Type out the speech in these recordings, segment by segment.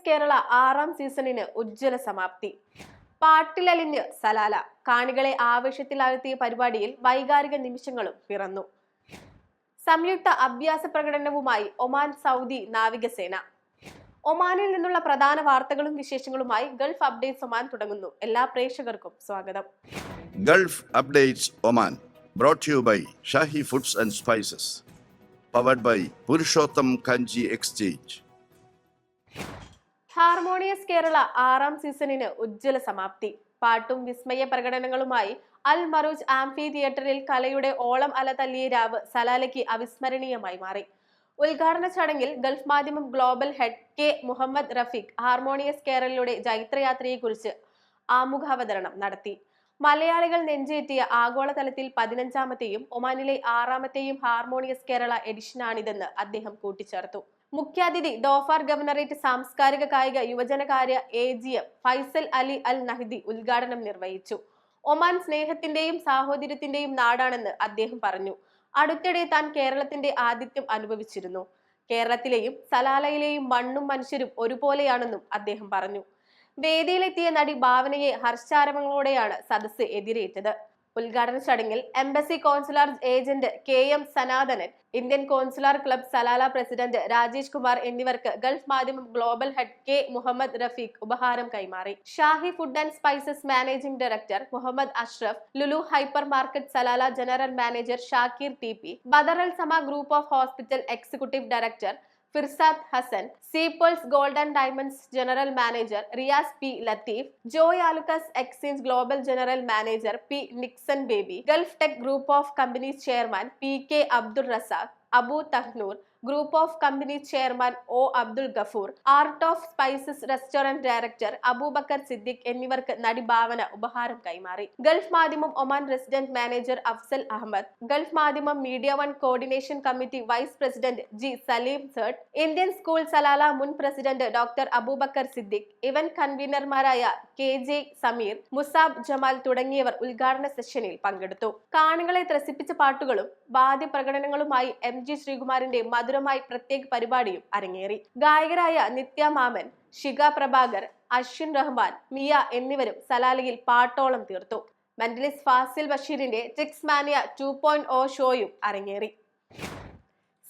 കേരള 6ാം സീസണിന് ഉജ്ജ്വല സമാപ്തി. പാട്ടിലലിഞ്ഞ് സലാല. കാണികളെ ആവേശത്തിലാഴ്ത്തിയ പരിപാടിയിൽ വൈകാരിക നിമിഷങ്ങളും പിറന്നു. സംയുക്ത അഭ്യാസ പ്രകടനവുമായി ഒമാൻ സൗദി നാവികസേന. ഒമാനിൽ നിന്നുള്ള പ്രധാന വാർത്തകളും വിശേഷങ്ങളുമായി ഗൾഫ് അപ്ഡേറ്റ്സ് ഒമാൻ തുടങ്ങുന്നു. എല്ലാ പ്രേക്ഷകർക്കും സ്വാഗതം. Gulf updates Oman brought to you by Shahi foods and spices, powered by Purushottam Kanji exchange. Harmonious Kerala 6ാം സീസണിന് ഉജ്ജ്വല സമാപ്തി. പാട്ടും വിസ്മയ പ്രകടനങ്ങളുമായി അൽ മറൂജ് ആംഫി തിയേറ്ററിൽ കലയുടെ ഓളം അല തല്ലിയ രാവ് സലാലയ്ക്ക് അവിസ്മരണീയമായി മാറി. ഉദ്ഘാടന ചടങ്ങിൽ Gulf Madhyamam global head K Muhammad Rafeeq harmonious കേരളയുടെ ജൈത്രയാത്രയെക്കുറിച്ച് ആമുഖാവതരണം നടത്തി. മലയാളികൾ നെഞ്ചേറ്റിയ ആഗോളതലത്തിൽ 15ാമത്തെയും ഒമാനിലെ 6ാമത്തെയും ഹാർമോണിയസ് കേരള എഡിഷനാണിതെന്ന് അദ്ദേഹം കൂട്ടിച്ചേർത്തു. മുഖ്യാതിഥി ഡോഫാർ ഗവർണറേറ്റ് സാംസ്കാരിക കായിക യുവജനകാര്യ AGM ഫൈസൽ അലി അൽ നഹ്ദി ഉദ്ഘാടനം നിർവഹിച്ചു. ഒമാൻ സ്നേഹത്തിന്റെയും സാഹോദര്യത്തിന്റെയും നാടാണെന്ന് അദ്ദേഹം പറഞ്ഞു. അടുത്തിടെ താൻ കേരളത്തിന്റെ ആതിഥ്യം അനുഭവിച്ചിരുന്നു. കേരളത്തിലെയും സലാലയിലെയും മണ്ണും മനുഷ്യരും ഒരുപോലെയാണെന്നും അദ്ദേഹം പറഞ്ഞു. വേദിയിലെത്തിയ നടി ഭാവനയെ ഹർഷാരവങ്ങളോടെയാണ് സദസ്സ് എതിരേറ്റത്. ഉദ്ഘാടന ചടങ്ങിൽ embassy consular agent KM Sanathanan, Indian consular club Salalah president Rajesh Kumar എന്നിവർക്ക് Gulf Madhyamam global head K Muhammad Rafeeq ഉപഹാരം കൈമാറി. Shahi food and spices managing director Muhammad Ashraf, Lulu hyper market Salalah general manager Shakir TP, Badr Al Sama group of hospital executive director Firsad Hasan, Seapearls gold and diamonds general manager Riyas P Latheef, Joy Alukkas exchange global general manager P Nixon baby, Gulf Tech group of companies chairman PK Abdul Razak, Abu Tahnoon, group of companies chairman O Abdul Gafoor, art of spices restaurant director Aboobacker Siddique എന്നിവർക്ക് നടി ഭാവന ഉപഹാരം കൈമാറി. Gulf Madhyamam Oman resident manager Afsal Ahmed, Gulf Madhyamam media one coordination committee vice president G Saleem Sait, Indian school Salalah മുൻ president doctor Aboobacker Siddique, event കൺവീനർമാരായ KJ Sameer, Musab Jamal തുടങ്ങിയവർ ഉദ്ഘാടന സെഷനിൽ പങ്കെടുത്തു. കാണികളെ ത്രസിപ്പിച്ച പാട്ടുകളും വാദ്യ പ്രകടനങ്ങളുമായി MG ശ്രീകുമാറിന്റെ മധുരമായി പ്രത്യേക പരിപാടിയും അരങ്ങേറി. ഗായകരായ നിത്യ മാമൻ, ഷിക പ്രഭാകർ, അശ്വിൻ റഹ്മാൻ, മിയ എന്നിവരും സലാലയിൽ പാട്ടോളം തീർത്തു. മെന്റലിസ്റ്റ് ഫാസിൽ ബഷീറിന്റെ ട്രിക്സ് മാനിയ 2.0 ഷോയും അരങ്ങേറി.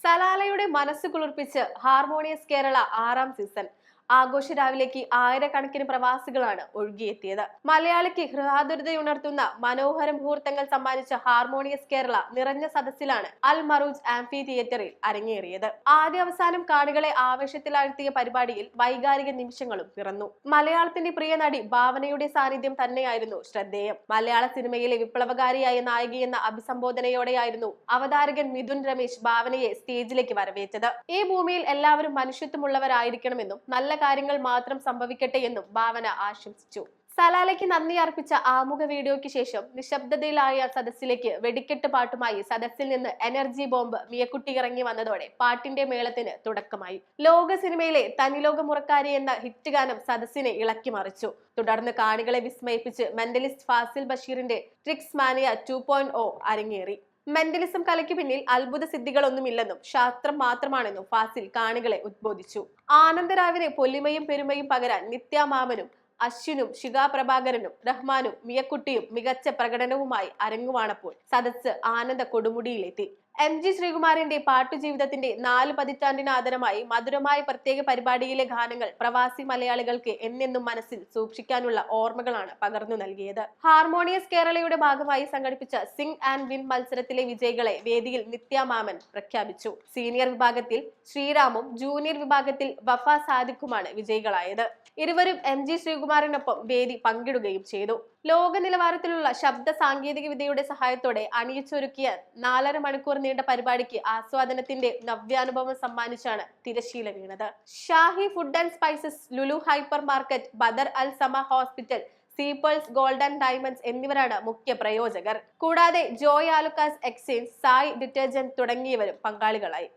സലാലയുടെ മനസ്സ് കുളിർപ്പിച്ച് ഹാർമോണിയസ് കേരള 6ാം സീസൺ. ആഘോഷരാവിലേക്ക് ആയിരക്കണക്കിന് പ്രവാസികളാണ് ഒഴുകിയെത്തിയത്. മലയാളിക്ക് ഹൃദയദുരിതയുണർത്തുന്ന മനോഹര മുഹൂർത്തങ്ങൾ സമ്മാനിച്ച ഹാർമോണിയസ് കേരള നിറഞ്ഞ സദസ്സിലാണ് അൽ മറൂജ് ആംഫി തിയേറ്ററിൽ അരങ്ങേറിയത്. ആദ്യ അവസാനം കാണികളെ ആവേശത്തിലാഴ്ത്തിയ പരിപാടിയിൽ വൈകാരിക നിമിഷങ്ങളും പിറന്നു. മലയാളത്തിന്റെ പ്രിയ നടി ഭാവനയുടെ സാന്നിധ്യം തന്നെയായിരുന്നു ശ്രദ്ധേയം. മലയാള സിനിമയിലെ വിപ്ലവകാരിയായ നായികയെന്ന അഭിസംബോധനയോടെയായിരുന്നു അവതാരകൻ മിഥുൻ രമേശ് ഭാവനയെ സ്റ്റേജിലേക്ക് വരവേറ്റത്. ഈ ഭൂമിയിൽ എല്ലാവരും മനുഷ്യത്വമുള്ളവരായിരിക്കണമെന്നും നല്ല കാര്യങ്ങൾ മാത്രം സംഭവിക്കട്ടെ എന്നും ഭാവന ആശംസിച്ചു. സലാലയ്ക്ക് നന്ദി അർപ്പിച്ച ആമുഖ വീഡിയോയ്ക്ക് ശേഷം നിശബ്ദതയിലായ സദസ്സിലേക്ക് വെടിക്കെട്ട് പാട്ടുമായി സദസ്സിൽ നിന്ന് എനർജി ബോംബ് മിയക്കുട്ടി ഇറങ്ങി വന്നതോടെ പാട്ടിന്റെ മേളത്തിന് തുടക്കമായി. ലോക സിനിമയിലെ തനിലോകമുറക്കാരി എന്ന ഹിറ്റ് ഗാനം സദസ്സിനെ ഇളക്കി മറിച്ചു. തുടർന്ന് കാണികളെ വിസ്മയിപ്പിച്ച് മെന്റലിസ്റ്റ് ഫാസിൽ ബഷീറിന്റെ ട്രിക്സ് മാനിയ 2.0 അരങ്ങേറി. മെന്റലിസം കലയ്ക്ക് പിന്നിൽ അത്ഭുത സിദ്ധികളൊന്നുമില്ലെന്നും ശാസ്ത്രം മാത്രമാണെന്നും ഫാസിൽ കാണികളെ ഉദ്ബോധിച്ചു. ആനന്ദരാവിന് പൊലിമയും പെരുമയും പകരാൻ നിത്യ മാമനും അശ്വിനും ഷിക പ്രഭാകരനും റഹ്മാനും മിയക്കുട്ടിയും മികച്ച പ്രകടനവുമായി അരങ്ങുവാണപ്പോൾ സദസ്സ് ആനന്ദ കൊടുമുടിയിലെത്തി. MG ശ്രീകുമാറിന്റെ പാട്ടുജീവിതത്തിന്റെ 4 പതിറ്റാണ്ടിന് ആദരമായി മധുരമായ പ്രത്യേക പരിപാടിയിലെ ഗാനങ്ങൾ പ്രവാസി മലയാളികൾക്ക് എന്നെന്നും മനസ്സിൽ സൂക്ഷിക്കാനുള്ള ഓർമ്മകളാണ് പകർന്നു നൽകിയത്. ഹാർമോണിയസ് കേരളയുടെ ഭാഗമായി സംഘടിപ്പിച്ച സിംഗ് ആൻഡ് വിൻ മത്സരത്തിലെ വിജയികളെ വേദിയിൽ നിത്യ മാമൻ പ്രഖ്യാപിച്ചു. സീനിയർ വിഭാഗത്തിൽ ശ്രീറാമും ജൂനിയർ വിഭാഗത്തിൽ വഫ സാദിഖുമാണ് വിജയികളായത്. ഇരുവരും MG ശ്രീകുമാറിനൊപ്പം വേദി പങ്കിടുകയും ചെയ്തു. ലോക നിലവാരത്തിലുള്ള ശബ്ദ സാങ്കേതിക വിദ്യയുടെ സഹായത്തോടെ അണിയിച്ചൊരുക്കിയ 4.5 മണിക്കൂർ നീണ്ട പരിപാടിക്ക് ആസ്വാദനത്തിന്റെ നവ്യാനുഭവം സമ്മാനിച്ചാണ് തിരശീല വീണത്. Shahi food and spices, Lulu hyper market, Badr Al Sama hospital, Seapearls gold and diamonds എന്നിവരാണ് മുഖ്യ പ്രയോജകർ. കൂടാതെ ജോയ് ആലുക്കാസ് എക്സ്ചേഞ്ച്, സായ് ഡിറ്റർജന്റ് തുടങ്ങിയവരും പങ്കാളികളായി.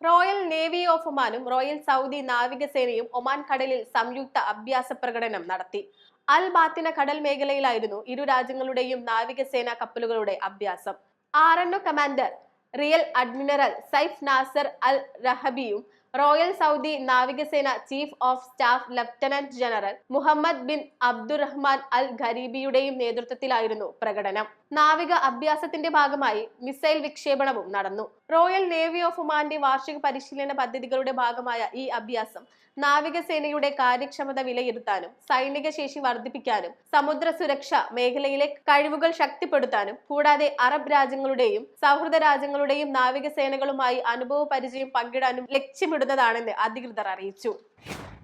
റോയൽ നേവി ഓഫ് ഒമാനും റോയൽ സൗദി നാവികസേനയും ഒമാൻ കടലിൽ സംയുക്ത അഭ്യാസ പ്രകടനം നടത്തി. അൽ ബാത്തിന കടൽ മേഖലയിലായിരുന്നു ഇരു രാജ്യങ്ങളുടെയും നാവികസേനാ കപ്പലുകളുടെ അഭ്യാസം. RNO commander rear admiral Saif Nasser Al റഹബിയും റോയൽ സൗദി നാവികസേന chief of staff lieutenant general Mohammed bin Abdulrahman Al ഖരീബിയുടെയും നേതൃത്വത്തിലായിരുന്നു പ്രകടനം. നാവിക അഭ്യാസത്തിന്റെ ഭാഗമായി മിസൈൽ വിക്ഷേപണവും നടന്നു. റോയൽ നേവി ഓഫ് ഒമാന്റെ വാർഷിക പരിശീലന പദ്ധതികളുടെ ഭാഗമായ ഈ അഭ്യാസം നാവികസേനയുടെ കാര്യക്ഷമത വിലയിരുത്താനും സൈനിക ശേഷി വർദ്ധിപ്പിക്കാനും സമുദ്ര സുരക്ഷ മേഖലയിലെ കഴിവുകൾ ശക്തിപ്പെടുത്താനും കൂടാതെ അറബ് രാജ്യങ്ങളുടെയും സൗഹൃദ രാജ്യങ്ങളുടെയും നാവികസേനകളുമായി അനുഭവ പരിചയം പങ്കിടാനും ലക്ഷ്യമിടുന്നതാണെന്ന് അധികൃതർ അറിയിച്ചു.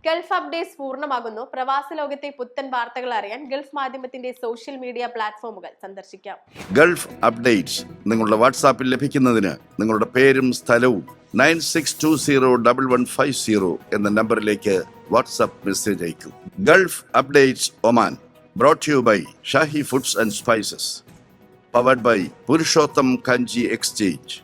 ഗൾഫ് അപ്ഡേറ്റ്സ് പൂർണ്ണമാകുന്നു. പ്രവാസ ലോകത്തെ പുത്തൻ വാർത്തകൾ അറിയാൻ ഗൾഫ് മാധ്യമത്തിന്റെ സോഷ്യൽ മീഡിയ പ്ലാറ്റ്ഫോമുകൾ സന്ദർശിക്കാം. ഗൾഫ് അപ്ഡേറ്റ്സ് നിങ്ങളുടെ വാട്സാപ്പിൽ ലഭിക്കുന്നതിന് നിങ്ങളുടെ പേരും സ്ഥലവും 96201150 എന്ന നമ്പറിലേക്ക് വാട്സാപ്പ് മെസ്സേജ് അയക്കൂ. Gulf updates Oman brought you by Shahi foods and spices, powered by Purushottam Kanji exchange.